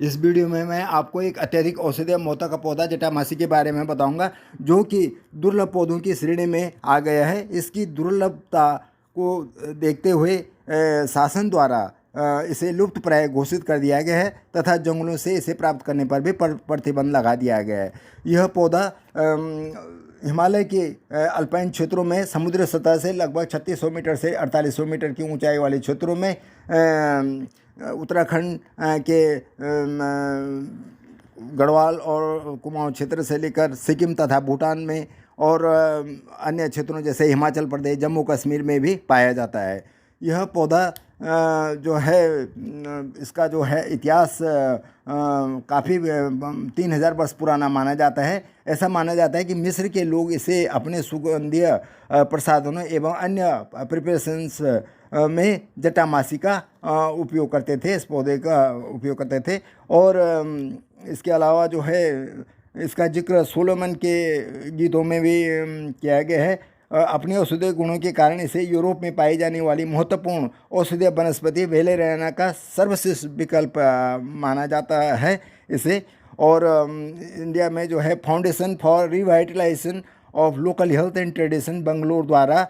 इस वीडियो में मैं आपको एक अत्यधिक औषधीय मोता का पौधा जटामासी के बारे में बताऊंगा, जो कि दुर्लभ पौधों की श्रेणी में आ गया है। इसकी दुर्लभता को देखते हुए शासन द्वारा इसे लुप्त प्राय घोषित कर दिया गया है तथा जंगलों से इसे प्राप्त करने पर भी प्रतिबंध लगा दिया गया है। यह पौधा हिमालय के अल्पाइन क्षेत्रों में समुद्र सतह से लगभग 3600 मीटर से 4800 मीटर की ऊंचाई वाले क्षेत्रों में, उत्तराखंड के गढ़वाल और कुमाऊं क्षेत्र से लेकर सिक्किम तथा भूटान में और अन्य क्षेत्रों जैसे हिमाचल प्रदेश, जम्मू कश्मीर में भी पाया जाता है। यह पौधा जो है, इसका जो है इतिहास काफ़ी 3000 वर्ष पुराना माना जाता है। ऐसा माना जाता है कि मिस्र के लोग इसे अपने सुगंधीय प्रसाधनों एवं अन्य प्रिपरेशंस में जटामासी का उपयोग करते थे, इस पौधे का उपयोग करते थे। और इसके अलावा जो है, इसका जिक्र सोलोमन के गीतों में भी किया गया है। अपने औषधीय गुणों के कारण इसे यूरोप में पाई जाने वाली महत्वपूर्ण औषधीय वनस्पति वेलेरियाना का सर्वश्रेष्ठ विकल्प माना जाता है इसे। और इंडिया में जो है foundation for revitalisation of local health and tradition Bangalore द्वारा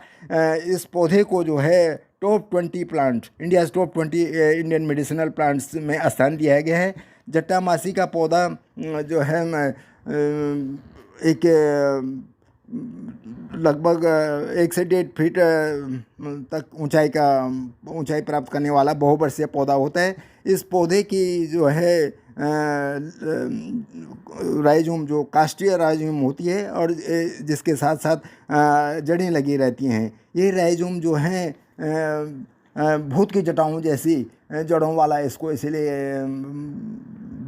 इस पौधे को जो है top 20 plant, India top 20 Indian medicinal plants में स्थान दिया गया है। जटामासी का पौधा जो है एक लगभग 1 से 1.5 फीट तक ऊंचाई प्राप्त करने वाला बहुवर्षीय पौधा होता है। इस पौधे की जो है राइजोम, जो काष्ठीय राइजोम होती है और जिसके साथ साथ जड़ें लगी रहती हैं। ये राइजोम जो हैं भूत की जटाओं जैसी जड़ों वाला, इसको इसीलिए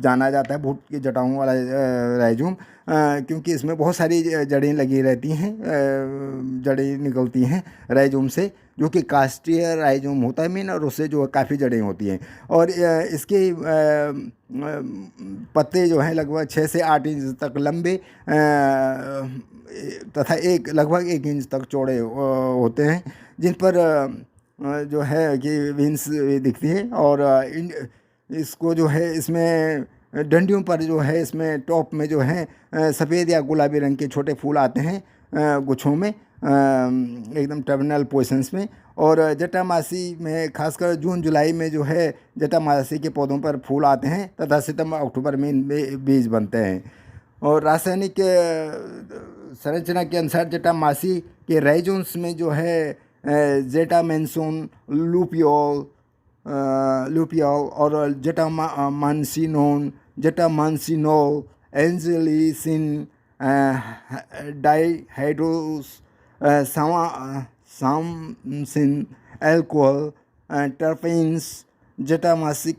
जाना जाता है भूत की जटाओं वाला राइजोम, क्योंकि इसमें बहुत सारी जड़ें लगी रहती हैं, जड़ें निकलती हैं राइजोम से, जो कि काष्ठीय राइजोम होता है मेन, और उससे जो काफ़ी जड़ें होती हैं। और इसके पत्ते जो हैं लगभग 6 से 8 इंच तक लंबे तथा लगभग 1 इंच तक चौड़े होते हैं, जिन पर जो है कि विंस दिखती है। और इसको जो है, इसमें डंडियों पर जो है, इसमें टॉप में जो है सफ़ेद या गुलाबी रंग के छोटे फूल आते हैं गुच्छों में, एकदम टर्मिनल पोजिशंस में। और जटामासी में खासकर जून जुलाई में जो है जटामासी के पौधों पर फूल आते हैं तथा सितंबर अक्टूबर में इनमें बीज बनते हैं। और रासायनिक संरचना के अनुसार जटामासी के राइजोम्स में जो है जेटामेंसोन, लूपियोल और जटामांसिनोल, एंजेलिसिन, डाइहाइड्रोस, सामसिन, अल्कोहल, टर्पेन्स, जटामासिक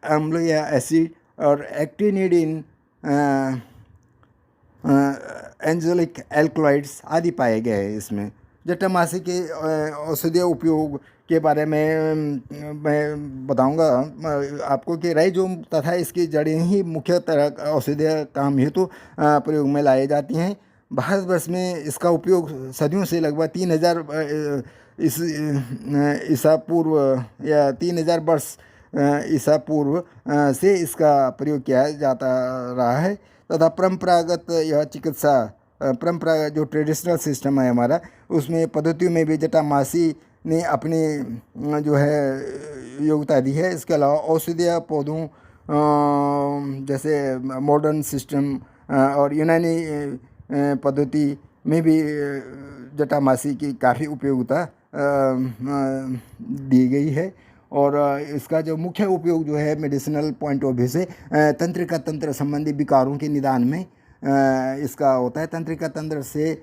अम्ल या एसिड और एक्टिनिडीन, एंजेलिक एल्कलॉइड्स आदि पाए गए हैं इसमें। जटामासी के औषधीय उपयोग के बारे में मैं बताऊंगा आपको कि राइजोम तथा इसकी जड़ें ही मुख्य तरह औषधीय काम हेतु प्रयोग में लाई जाती हैं। भारतवर्ष में इसका उपयोग सदियों से लगभग 3000 ईसा पूर्व या 3000 वर्ष ईसा पूर्व से इसका प्रयोग किया जाता रहा है। तथा परंपरागत यह चिकित्सा, परंपरागत जो ट्रेडिशनल सिस्टम है हमारा, उसमें पद्धतियों में भी जटामासी ने अपनी जो है योग्यता दी है। इसके अलावा औषधीय पौधों जैसे मॉडर्न सिस्टम और यूनानी पद्धति में भी जटामासी की काफ़ी उपयोगिता दी गई है। और इसका जो मुख्य उपयोग जो है मेडिसिनल पॉइंट ऑफ व्यू से तंत्रिका तंत्र संबंधी विकारों के निदान में इसका होता है। तंत्रिका तंत्र से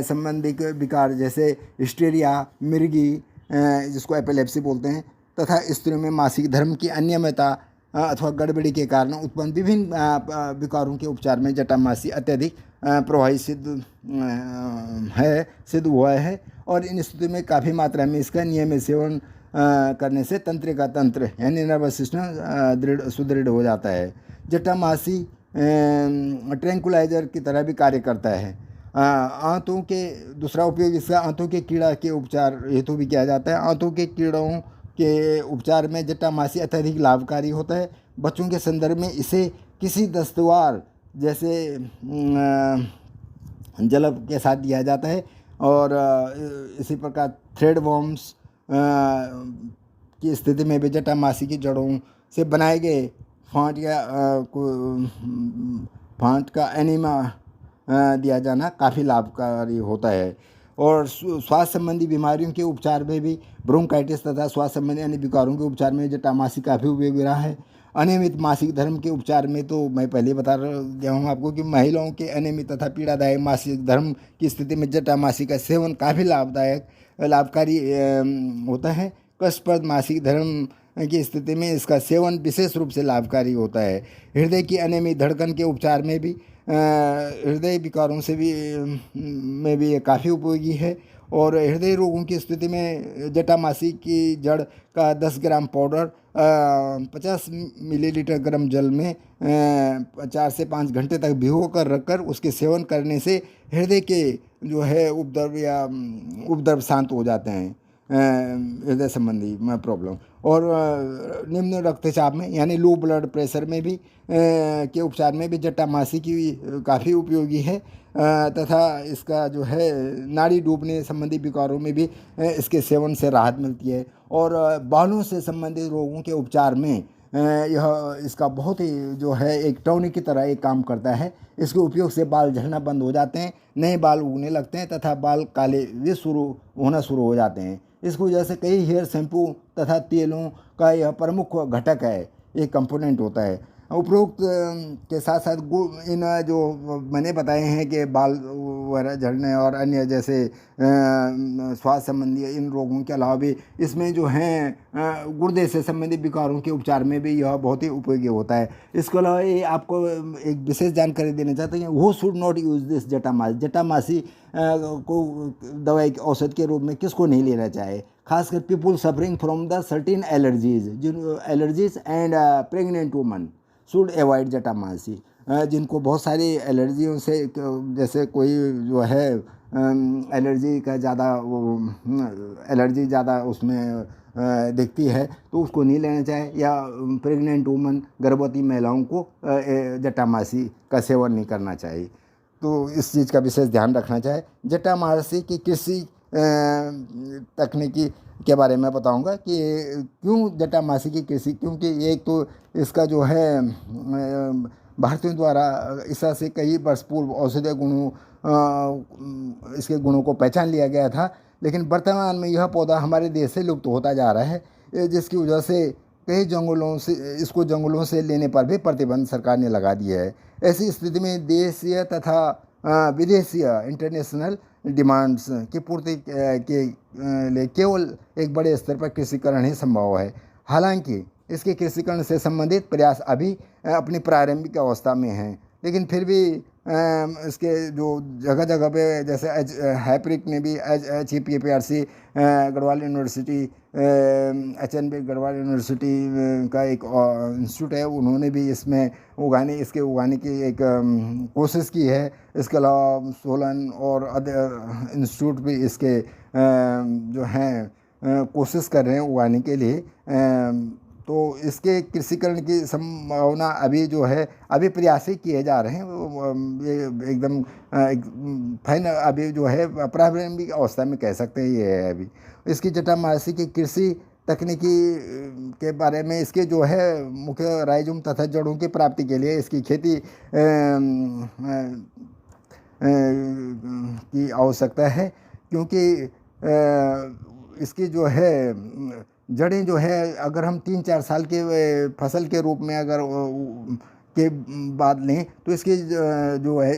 संबंधित विकार जैसे हिस्टीरिया, मिर्गी जिसको एपिलेप्सी बोलते हैं, तथा स्त्रियों में मासिक धर्म की अनियमितता अथवा गड़बड़ी के कारण उत्पन्न विभिन्न विकारों के उपचार में जटामासी अत्यधिक प्रभावी सिद्ध हुआ है। और इन स्थितियों में काफ़ी मात्रा में इसका नियमित सेवन करने से तंत्रिका तंत्र यानी नर्वस सिस्टम सुदृढ़ हो जाता है। जटामासी ट्रैंकुलाइजर की तरह भी कार्य करता है। आंतों के दूसरा उपयोग इसका आंतों के कीड़ा के उपचार हेतु भी किया जाता है। आंतों के कीड़ों के उपचार में जटामासी अत्यधिक लाभकारी होता है। बच्चों के संदर्भ में इसे किसी दस्तवार जैसे जलब के साथ दिया जाता है। और इसी प्रकार थ्रेड वॉर्म्स की स्थिति में भी जटामासी की जड़ों से बनाए गए फांट का एनिमा दिया जाना काफ़ी लाभकारी होता है। और स्वास्थ्य संबंधी बीमारियों के उपचार में भी ब्रोंकाइटिस तथा स्वास्थ्य संबंधी अन्य विकारों के उपचार में जटामासी काफ़ी उपयोगी रहा है। अनियमित मासिक धर्म के उपचार में तो मैं पहले बता गया हूँ आपको कि महिलाओं के अनियमित तथा पीड़ादायक मासिक धर्म की स्थिति में जटामासी का सेवन काफ़ी लाभकारी होता है। कष्टप्रद मासिक धर्म की स्थिति में इसका सेवन विशेष रूप से लाभकारी होता है। हृदय की अनियमित धड़कन के उपचार में भी हृदय विकारों से भी में भी ये काफ़ी उपयोगी है। और हृदय रोगों की स्थिति में जटामासी की जड़ का 10 ग्राम पाउडर 50 मिलीलीटर गर्म जल में 4 से 5 घंटे तक भिगो कर रखकर उसके सेवन करने से हृदय के जो है उपद्रव शांत हो जाते हैं, हृदय संबंधी प्रॉब्लम। और निम्न रक्तचाप में यानी लो ब्लड प्रेशर में भी के उपचार में भी जटामासी की काफ़ी उपयोगी है। तथा इसका जो है नाड़ी डूबने संबंधी विकारों में भी इसके सेवन से राहत मिलती है। और बालों से संबंधित रोगों के उपचार में यह इसका बहुत ही जो है एक टॉनिक की तरह एक काम करता है। इसके उपयोग से बाल झड़ना बंद हो जाते हैं, नए बाल उगने लगते हैं तथा बाल काले भी होना शुरू हो जाते हैं। इसकी वजह से कई हेयर शैम्पू तथा तेलों का यह प्रमुख घटक है, एक कंपोनेंट होता है। उपरोक्त के साथ साथ इन जो मैंने बताए हैं कि बाल वगैरह झड़ने और अन्य जैसे स्वास्थ्य संबंधी इन रोगों के अलावा भी इसमें जो हैं गुर्दे से संबंधित विकारों के उपचार में भी यह बहुत ही उपयोगी होता है। इसके अलावा ये आपको एक विशेष जानकारी देना चाहते हैं, वो शुड नॉट यूज़ दिस जटामासी को दवाई औषध के रूप में किसको नहीं लेना चाहिए, खासकर people suffering from the certain allergies and pregnant woman should avoid jatamasi. जिनको बहुत सारी एलर्जियों से, जैसे कोई जो है एलर्जी का एलर्जी ज़्यादा उसमें दिखती है तो उसको नहीं लेना चाहिए, या प्रेग्नेंट वुमन गर्भवती महिलाओं को जटामासी का सेवन नहीं करना चाहिए। तो इस चीज़ का विशेष ध्यान रखना चाहिए। जटामासी की कृषि तकनीकी के बारे में बताऊंगा कि क्यों जटामासी की कृषि, क्योंकि एक तो इसका जो है भारतीयों द्वारा ईसा से कई वर्ष पूर्व औषधीय गुणों इसके गुणों को पहचान लिया गया था, लेकिन वर्तमान में यह पौधा हमारे देश से लुप्त होता जा रहा है, जिसकी वजह से कई जंगलों से लेने पर भी प्रतिबंध सरकार ने लगा दिया है। ऐसी स्थिति में देशीय तथा विदेशीय इंटरनेशनल डिमांड्स की पूर्ति के लिए केवल एक बड़े स्तर पर कृषिकरण ही संभव है। हालांकि इसके कृषिकरण से संबंधित प्रयास अभी अपनी प्रारंभिक अवस्था में हैं, लेकिन फिर भी इसके जो जगह जगह पे जैसे हैप्रिक ने भी HEPRC Garhwal university HNB Garhwal university का एक इंस्टीट्यूट है, उन्होंने भी इसके उगाने की एक कोशिश की है। इसके अलावा सोलन और अदर इंस्टीट्यूट भी इसके जो हैं कोशिश कर रहे हैं उगाने के लिए। तो इसके कृषिकरण की संभावना अभी प्रयास ही किए जा रहे हैं। ये एकदम फाइनल अभी जो है प्रारंभिक अवस्था में कह सकते हैं ये है अभी। इसकी जटामासी की कृषि तकनीकी के बारे में इसके जो है मुख्य राइजोम तथा जड़ों की प्राप्ति के लिए इसकी खेती की आवश्यकता है, क्योंकि इसकी जो है जड़ें जो है अगर हम 3-4 साल के फसल के रूप में अगर के बाद लें तो इसकी जो है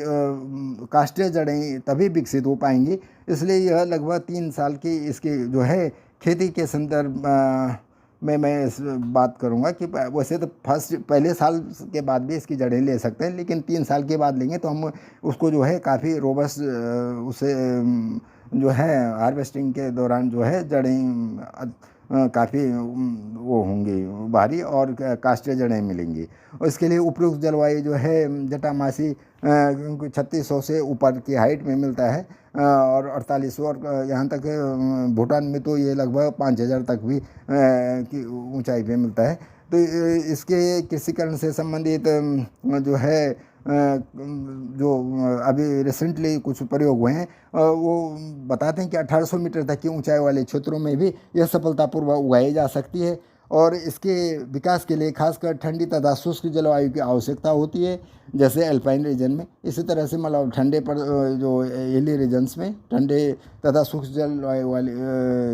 काष्ठीय जड़ें तभी विकसित हो पाएंगी। इसलिए यह लगभग 3 साल की इसकी जो है खेती के संदर्भ में मैं इस बात करूंगा कि वैसे तो पहले साल के बाद भी इसकी जड़ें ले सकते हैं, लेकिन 3 साल के बाद लेंगे तो हम उसको जो है काफ़ी रोबस्ट उसे जो है हार्वेस्टिंग के दौरान जो है जड़ें काफ़ी वो होंगी भारी और काष्ठीय जड़ें मिलेंगी। और इसके लिए उपयुक्त जलवायु जो है जटामासी 3600 से ऊपर की हाइट में मिलता है और 4800 और यहाँ तक भूटान में तो ये लगभग 5000 तक भी की ऊंचाई पे मिलता है। तो इसके कृषिकरण से संबंधित जो है जो अभी रिसेंटली कुछ प्रयोग हुए हैं वो बताते हैं कि 1800 मीटर तक की ऊंचाई वाले क्षेत्रों में भी यह सफलतापूर्वक उगाई जा सकती है और इसके विकास के लिए खासकर ठंडी तथा शुष्क जलवायु की आवश्यकता होती है, जैसे अल्पाइन रीजन में। इसी तरह से मतलब ठंडे पर जो हिली रीजन्स में ठंडे तथा शुष्क जलवायु वाले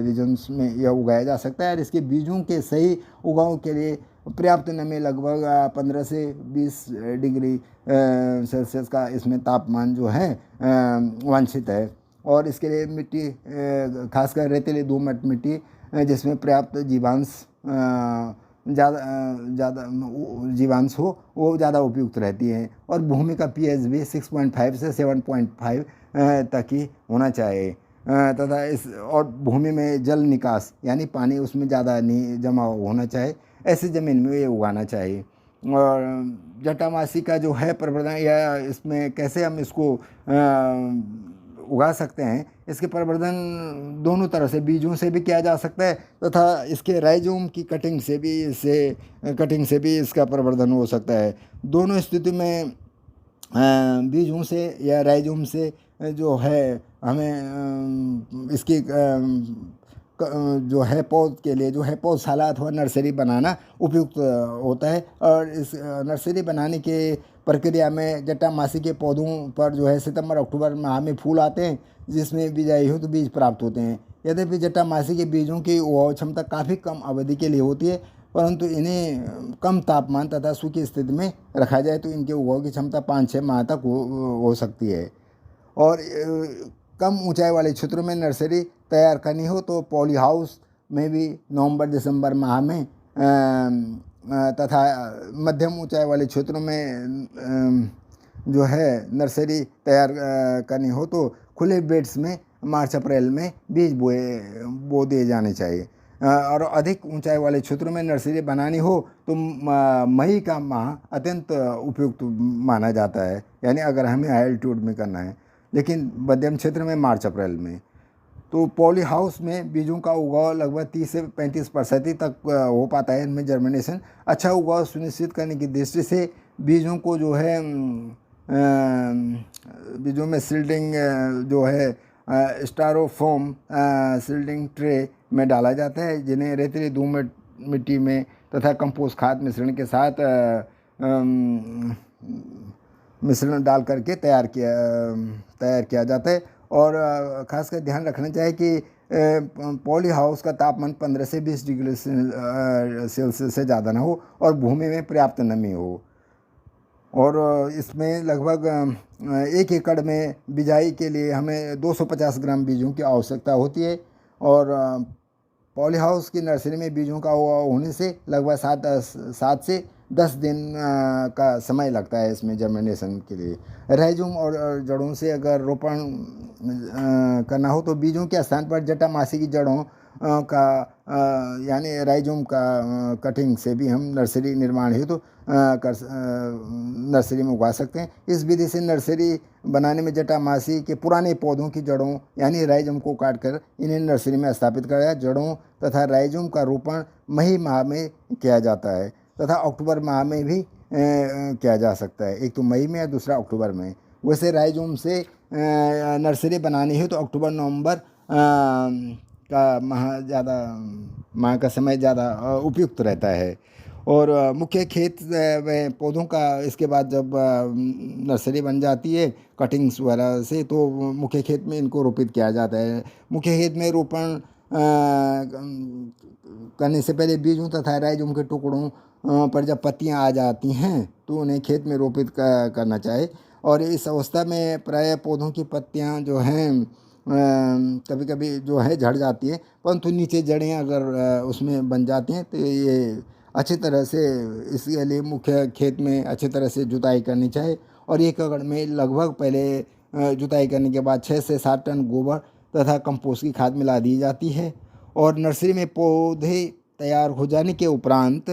रीजन्स में यह उगाया जा सकता है और इसके बीजों के सही उगाव के लिए पर्याप्त नमी लगभग 15 से 20 डिग्री सेल्सियस का इसमें तापमान जो है वांछित है। और इसके लिए मिट्टी खासकर रेतीली दोमट मिट्टी जिसमें पर्याप्त जीवांश ज़्यादा जीवांश हो वो ज़्यादा उपयुक्त रहती है और भूमि का पीएच भी 6.5 से 7.5 तक ही होना चाहिए तथा इस और भूमि में जल निकास यानी पानी उसमें ज़्यादा नहीं जमा होना चाहिए, ऐसी ज़मीन में ये उगाना चाहिए। और जटामासी का जो है प्रवर्धन या इसमें कैसे हम इसको उगा सकते हैं, इसके प्रवर्धन दोनों तरह से बीजों से भी किया जा सकता है तथा इसके राइजोम की कटिंग से भी इसका प्रवर्धन हो सकता है। दोनों स्थिति में बीजों से या राइजोम से जो है हमें इसकी जो है पौध के लिए जो है पौधशाला अथवा नर्सरी बनाना उपयुक्त होता है। और इस नर्सरी बनाने के प्रक्रिया में जटामासी के पौधों पर जो है सितंबर अक्टूबर माह में फूल आते हैं जिसमें बिजाई हो तो बीज प्राप्त होते हैं। यद्यपि जटामासी के बीजों की उगाव क्षमता काफ़ी कम अवधि के लिए होती है, परंतु इन्हें कम तापमान तथा सूखी स्थिति में रखा जाए तो इनके उगाव की क्षमता 5-6 माह तक हो सकती है। और कम ऊंचाई वाले क्षेत्रों में नर्सरी तैयार करनी हो तो पॉली हाउस में भी नवंबर-दिसंबर माह में तथा मध्यम ऊंचाई वाले क्षेत्रों में जो है नर्सरी तैयार करनी हो तो खुले बेड्स में मार्च-अप्रैल में बीज बो दिए जाने चाहिए। और अधिक ऊंचाई वाले क्षेत्रों में नर्सरी बनानी हो तो मई का माह अत्यंत उपयुक्त माना जाता है, यानी अगर हमें हाई एल्टीट्यूड में करना है, लेकिन मध्यम क्षेत्र में मार्च-अप्रैल में। तो पॉली हाउस में बीजों का उगाव लगभग 30 से 35% तक हो पाता है। इनमें जर्मिनेशन अच्छा उगाव सुनिश्चित करने की दृष्टि से बीजों को जो है बीजों में सील्डिंग जो है स्टायरोफोम सील्डिंग ट्रे में डाला जाता है, जिन्हें रेतीली दोमट मिट्टी में तथा कंपोस्ट खाद मिश्रण के साथ मिश्रण डाल करके तैयार किया जाता है। और खासकर ध्यान रखना चाहिए कि पॉली हाउस का तापमान 15 से 20 डिग्री सेल्सियस से ज़्यादा ना हो और भूमि में पर्याप्त नमी हो। और इसमें लगभग 1 एकड़ में बिजाई के लिए हमें 250 ग्राम बीजों की आवश्यकता होती है। और पॉली हाउस की नर्सरी में बीजों का होने से लगभग 7 से 10 दिन का समय लगता है इसमें जर्मिनेशन के लिए। राइजोम और जड़ों से अगर रोपण करना हो तो बीजों के स्थान पर जटामासी की जड़ों का यानी राइजोम का कटिंग से भी हम नर्सरी निर्माण हेतु नर्सरी में उगा सकते हैं। इस विधि से नर्सरी बनाने में जटामासी के पुराने पौधों की जड़ों यानी राइजोम को काटकर इन्हें नर्सरी में स्थापित कराया। जड़ों तथा राइजोम का रोपण मई माह में किया जाता है तथा अक्टूबर माह में भी किया जा सकता है, एक तो मई में या दूसरा अक्टूबर में। वैसे राइजोम से नर्सरी बनानी है तो अक्टूबर-नवंबर का माह का समय ज़्यादा उपयुक्त रहता है। और मुख्य खेत में पौधों का इसके बाद जब नर्सरी बन जाती है कटिंग्स वगैरह से तो मुख्य खेत में इनको रोपित किया जाता है। मुख्य खेत में रोपण करने से पहले बीजों तथा राइजोम के टुकड़ों पर जब पत्तियां आ जाती हैं तो उन्हें खेत में रोपित करना चाहिए। और इस अवस्था में प्रायः पौधों की पत्तियां जो हैं कभी कभी जो है झड़ जाती है, परंतु नीचे जड़ें अगर उसमें बन जाती हैं तो ये अच्छी तरह से इसके लिए मुख्य खेत में अच्छी तरह से जुताई करनी चाहिए। और 1 एकड़ में लगभग पहले जुताई करने के बाद 6 से 7 टन गोबर तथा कंपोस्ट की खाद मिला दी जाती है। और नर्सरी में पौधे तैयार हो जाने के उपरांत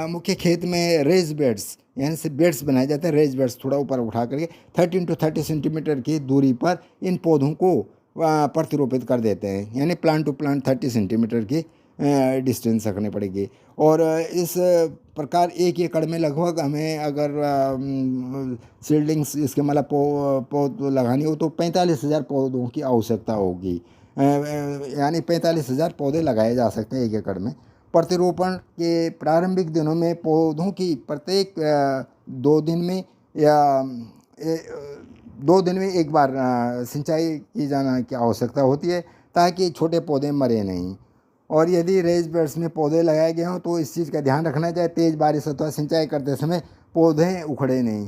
मुख्य खेत में रेज बेड्स यानी से बेड्स बनाए जाते हैं। रेज बेड्स थोड़ा ऊपर उठा करके 13 to 30 सेंटीमीटर की दूरी पर इन पौधों को प्रतिरोपित कर देते हैं, यानी प्लांट टू प्लांट 30 सेंटीमीटर की डिस्टेंस रखनी पड़ेगी। और इस प्रकार 1 एकड़ में लगभग हमें अगर सीडलिंग्स इसके मतलब पौध लगानी हो तो 45,000 पौधों की आवश्यकता होगी। यानी 45,000 पौधे लगाए जा सकते हैं 1 एकड़ में। प्रतिरोपण के प्रारंभिक दिनों में पौधों की प्रत्येक 2 दिन में या 2 दिन में एक बार सिंचाई की जाना की आवश्यकता होती है, ताकि छोटे पौधे मरे नहीं। और यदि रेज बेड्स में पौधे लगाए गए हों तो इस चीज़ का ध्यान रखना चाहिए, तेज़ बारिश अथवा सिंचाई करते समय पौधे उखड़े नहीं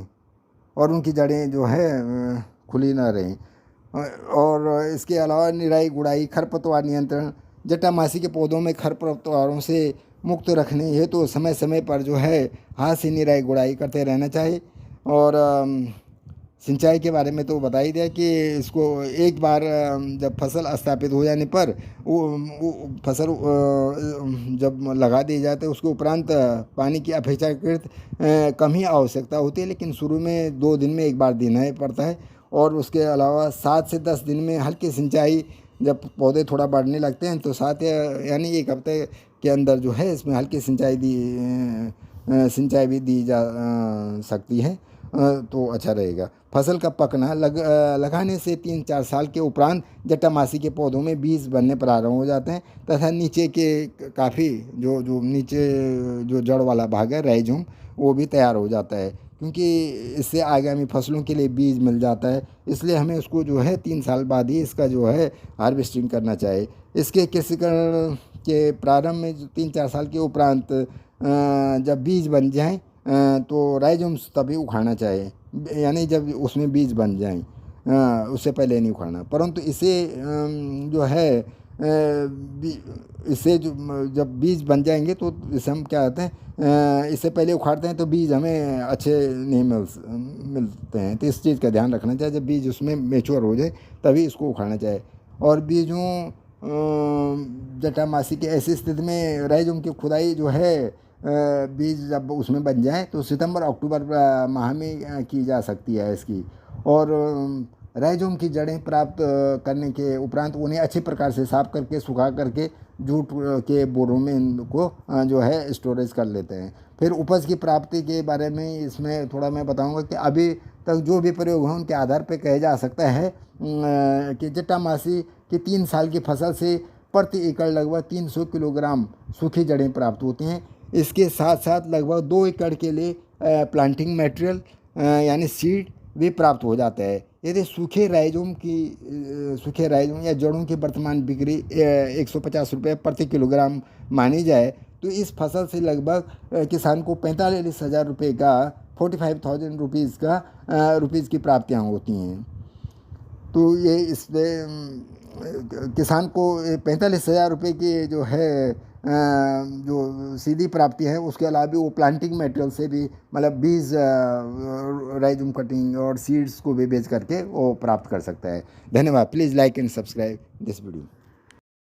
और उनकी जड़ें जो है खुली ना रहें। और इसके अलावा निराई गुड़ाई, खरपतवार नियंत्रण, जटामासी के पौधों में खरपतवारों से मुक्त रखने हेतु तो समय समय पर जो है हाथ से निराई गुड़ाई करते रहना चाहिए। और सिंचाई के बारे में तो बता ही दिया कि इसको एक बार जब फसल स्थापित हो जाने पर वो फसल जब लगा दी जाती है उसके उपरांत पानी की अपेक्षाकृत कम ही आवश्यकता होती है, लेकिन शुरू में 2 दिन में एक बार देना ही पड़ता है। और उसके अलावा 7 से 10 दिन में हल्की सिंचाई, जब पौधे थोड़ा बढ़ने लगते हैं तो 7 यानी 1 हफ्ते के अंदर जो है इसमें हल्की सिंचाई भी दी जा सकती है, तो अच्छा रहेगा। फसल का पकना लगाने से 3-4 साल के उपरांत जटामासी के पौधों में बीज बनने प्रारंभ हो जाते हैं तथा नीचे के काफ़ी जो नीचे जो जड़ वाला भाग है राइजोम, वो भी तैयार हो जाता है, क्योंकि इससे आगामी फसलों के लिए बीज मिल जाता है। इसलिए हमें उसको जो है 3 साल बाद ही इसका जो है हार्वेस्टिंग करना चाहिए। इसके कृषिकरण के प्रारंभ में 3-4 साल के उपरांत जब बीज बन जाएं तो राइजोम्स तभी उखाड़ना चाहिए, यानी जब उसमें बीज बन जाएं, उससे पहले नहीं उखाड़ना। परंतु इसे जो है इससे जब बीज बन जाएंगे तो इसे हम क्या कहते हैं, इससे पहले उखाड़ते हैं तो बीज हमें अच्छे नहीं मिलते हैं, तो इस चीज़ का ध्यान रखना चाहिए। जब बीज उसमें मैच्योर हो जाए तभी इसको उखाड़ना चाहिए। और बीजों जटामासी की ऐसी स्थिति में राइजोम की खुदाई जो है बीज जब उसमें बन जाए तो सितंबर अक्टूबर माह में की जा सकती है इसकी। और राइजोम की जड़ें प्राप्त करने के उपरांत उन्हें अच्छे प्रकार से साफ करके सुखा करके जूट के बोरों में इनको जो है स्टोरेज कर लेते हैं। फिर उपज की प्राप्ति के बारे में इसमें थोड़ा मैं बताऊंगा कि अभी तक जो भी प्रयोग हुए उनके आधार पर कहा जा सकता है कि जटामासी की 3 साल की फसल से प्रति एकड़ लगभग 300 किलोग्राम सूखी जड़ें प्राप्त होती हैं। इसके साथ साथ लगभग 2 एकड़ के लिए प्लांटिंग मटेरियल यानी सीड भी प्राप्त हो जाता है। यदि सूखे राइजोम या जड़ों की वर्तमान बिक्री 150 रुपये प्रति किलोग्राम मानी जाए तो इस फसल से लगभग किसान को 45,000 रुपये का 45,000 रुपीज़ की प्राप्तियाँ होती हैं। तो ये इसमें किसान को 45,000 रुपये की जो है जो सीधी प्राप्ति है, उसके अलावा भी वो प्लांटिंग मटेरियल से भी मतलब बीज राइजोम कटिंग और सीड्स को भी बेच करके वो प्राप्त कर सकता है। धन्यवाद। Please like and subscribe this video.